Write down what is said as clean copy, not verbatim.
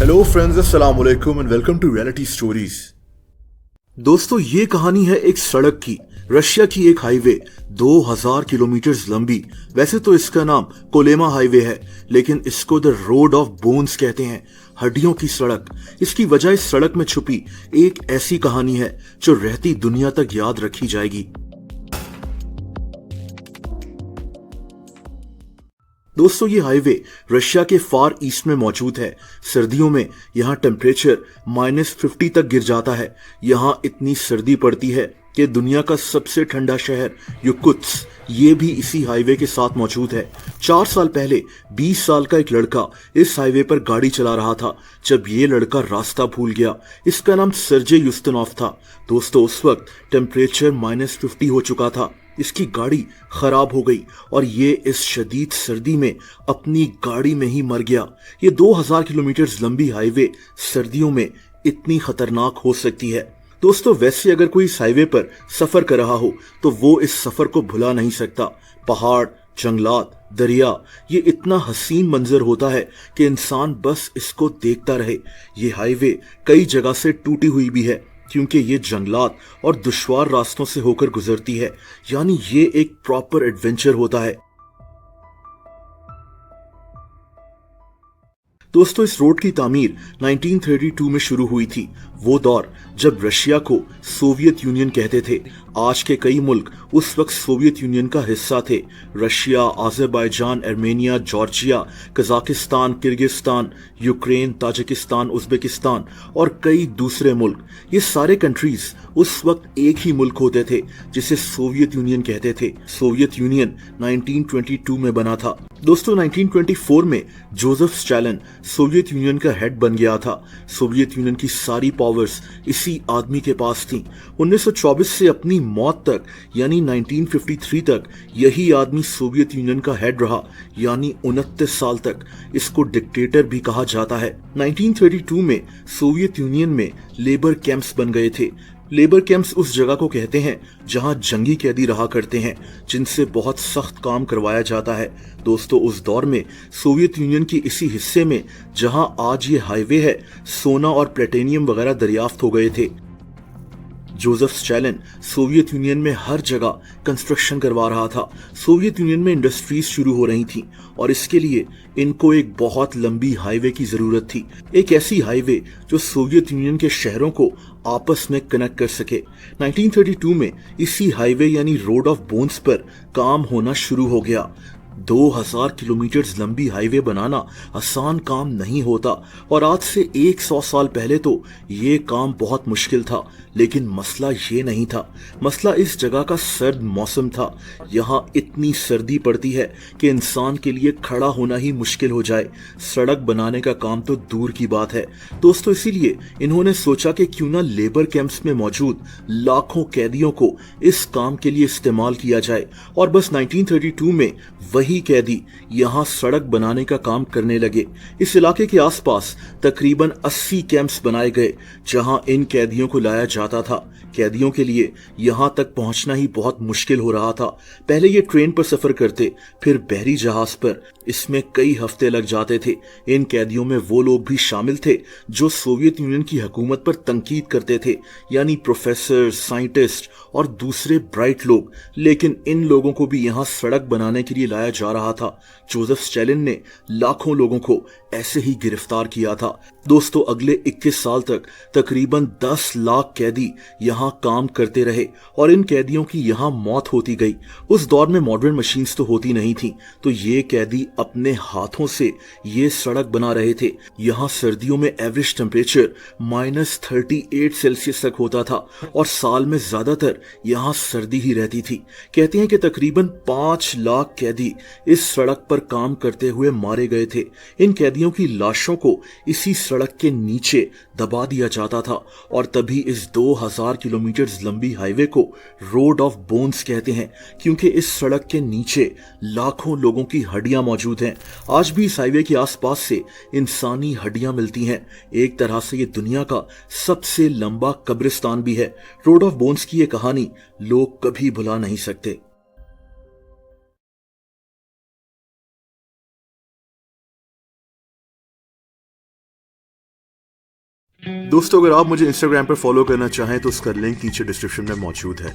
Hello friends, अस्सलाम वालेकुम and welcome to reality stories. दोस्तों, ये कहानी है एक सड़क की। रशिया की एक हाईवे 2000 किलोमीटर लंबी। वैसे तो इसका नाम कोलेमा हाईवे है, लेकिन इसको द रोड ऑफ बोन्स कहते हैं, हड्डियों की सड़क। इसकी वजह इस सड़क में छुपी एक ऐसी कहानी है जो रहती दुनिया तक याद रखी जाएगी। दोस्तों, ये हाईवे रशिया के फार ईस्ट में मौजूद है। सर्दियों में यहाँ टेम्परेचर -50 तक गिर जाता है। यहाँ इतनी सर्दी पड़ती है कि दुनिया का सबसे ठंडा शहर युकुत्स्क ये भी इसी हाईवे के साथ मौजूद है। 4 साल पहले 20 साल का एक लड़का इस हाईवे पर गाड़ी चला रहा था जब ये लड़का रास्ता भूल गया। इसका नाम सर्जे युस्तनोव था। दोस्तों, उस वक्त टेम्परेचर -50 हो चुका था। इसकी गाड़ी खराब हो गई और ये इस शदीद सर्दी में अपनी गाड़ी में ही मर गया। ये 2000 किलोमीटर लंबी हाईवे सर्दियों में इतनी खतरनाक हो सकती है। दोस्तों, वैसे अगर कोई इस हाईवे पर सफर कर रहा हो तो वो इस सफर को भुला नहीं सकता। पहाड़, जंगलात, दरिया, ये इतना हसीन मंजर होता है कि इंसान बस इसको देखता रहे। ये हाईवे कई जगह से टूटी हुई भी है क्योंकि ये जंगलात और दुश्वार रास्तों से होकर गुजरती है। यानी ये एक प्रॉपर एडवेंचर होता है। दोस्तों, इस रोड की तामीर 1932 में शुरू हुई थी। वो दौर जब रशिया को सोवियत यूनियन कहते थे। आज के कई मुल्क उस वक्त सोवियत यूनियन का हिस्सा थे। Russia, Azerbaijan, Armenia, Georgia, Kazakhstan, Kyrgyzstan, Ukraine, Tajikistan, Uzbekistan और कई दूसरे मुल्क। ये सारे कंट्रीज उस वक्त एक ही मुल्क होते थे जिसे सोवियत यूनियन कहते थे। सोवियत यूनियन 1922 में बना था। दोस्तों, 1924 में जोसेफ स्टालिन सोवियत यूनियन का हेड बन गया था। सोवियत यूनियन की सारी पावर्स इसी आदमी के पास थी। 1924 से अपनी मौत तक यानी 1953 तक यही आदमी सोवियत यूनियन का हेड रहा, यानी 29 साल तक। इसको डिक्टेटर भी कहा जाता है। 1932 में सोवियत यूनियन में लेबर कैंप्स बन गए थे। लेबर कैंप्स उस जगह को कहते हैं जहां जंगी कैदी रहा करते हैं, जिनसे बहुत सख्त काम करवाया जाता है। दोस्तों, उस दौर में सोवियत यूनियन की इसी हिस्से में जहां आज ये हाईवे है, सोना और प्लेटिनियम वगैरह दरियाफ्त हो गए थे। जोसेफ स्टालिन सोवियत यूनियन में हर जगह कंस्ट्रक्शन करवा रहा था। सोवियत यूनियन में इंडस्ट्रीज शुरू हो रही थी और इसके लिए इनको एक बहुत लंबी हाईवे की जरूरत थी। एक ऐसी हाईवे जो सोवियत यूनियन के शहरों को आपस में कनेक्ट कर सके। 1932 में इसी हाईवे यानी रोड ऑफ बोन्स पर काम होना शुरू हो गया। 2000 किलोमीटर लंबी हाईवे बनाना आसान काम नहीं होता और आज से 100 साल पहले तो ये काम बहुत मुश्किल था। लेकिन मसला ये नहीं था, मसला इस जगह का सर्द मौसम था। यहाँ इतनी सर्दी पड़ती है कि इंसान के लिए खड़ा होना ही मुश्किल हो जाए। सड़क बनाने का काम तो दूर की बात है। दोस्तों, इसीलिए इन्होंने सोचा कि क्यों ना लेबर कैंप्स में मौजूद लाखों कैदियों को इस काम के लिए इस्तेमाल किया जाए। और बस 1932 में वही कैदी यहाँ सड़क बनाने का काम करने लगे। इस इलाके के आसपास तकरीबन 80 कैंप्स बनाए गए जहां इन कैदियों को लाया जाता था। कैदियों के लिए यहां तक पहुंचना ही बहुत मुश्किल हो रहा था। पहले ये ट्रेन पर सफर करते, फिर बहरी जहाज पर। इसमें कई हफ्ते लग जाते थे। इन कैदियों में वो लोग भी शामिल थे जो सोवियत यूनियन की हुकूमत पर तंकीद करते थे, यानी प्रोफेसर, साइंटिस्ट और दूसरे ब्राइट लोग। लेकिन इन लोगों को भी यहाँ सड़क बनाने के लिए लाया जा रहा था। जोसेफ स्टालिन ने लाखों लोगों को ऐसे ही गिरफ्तार किया था। दोस्तों, अगले 21 साल तक तकरीबन 10 लाख कैदी यहाँ काम करते रहे और इन कैदियों की यहाँ मौत होती गई। उस दौर में मॉडर्न मशीन्स तो होती नहीं थी, तो ये कैदी अपने हाथों से ये सड़क बना रहे थे। यहाँ सर्दियों में एवरेज टेम्परेचर -38 सेल्सियस तक होता था और साल में ज्यादातर यहाँ सर्दी ही रहती थी। कहते हैं कि तकरीबन 5 लाख कैदी इस सड़क पर काम करते हुए मारे गए थे। इन कैदियों की लाशों को इसी सड़क के नीचे दबा दिया जाता था और तभी इस 2000 किलोमीटर लंबी हाईवे को रोड ऑफ बोन्स कहते हैं, क्योंकि इस सड़क के नीचे लाखों लोगों की हड्डियां मौजूद हैं। आज भी इस हाईवे के आसपास से इंसानी हड्डियां मिलती हैं। एक तरह से ये दुनिया का सबसे लंबा कब्रिस्तान भी है। रोड ऑफ बोन्स की ये कहानी लोग कभी भुला नहीं सकते। दोस्तों, अगर आप मुझे इंस्टाग्राम पर फॉलो करना चाहें तो उसका लिंक नीचे डिस्क्रिप्शन में मौजूद है।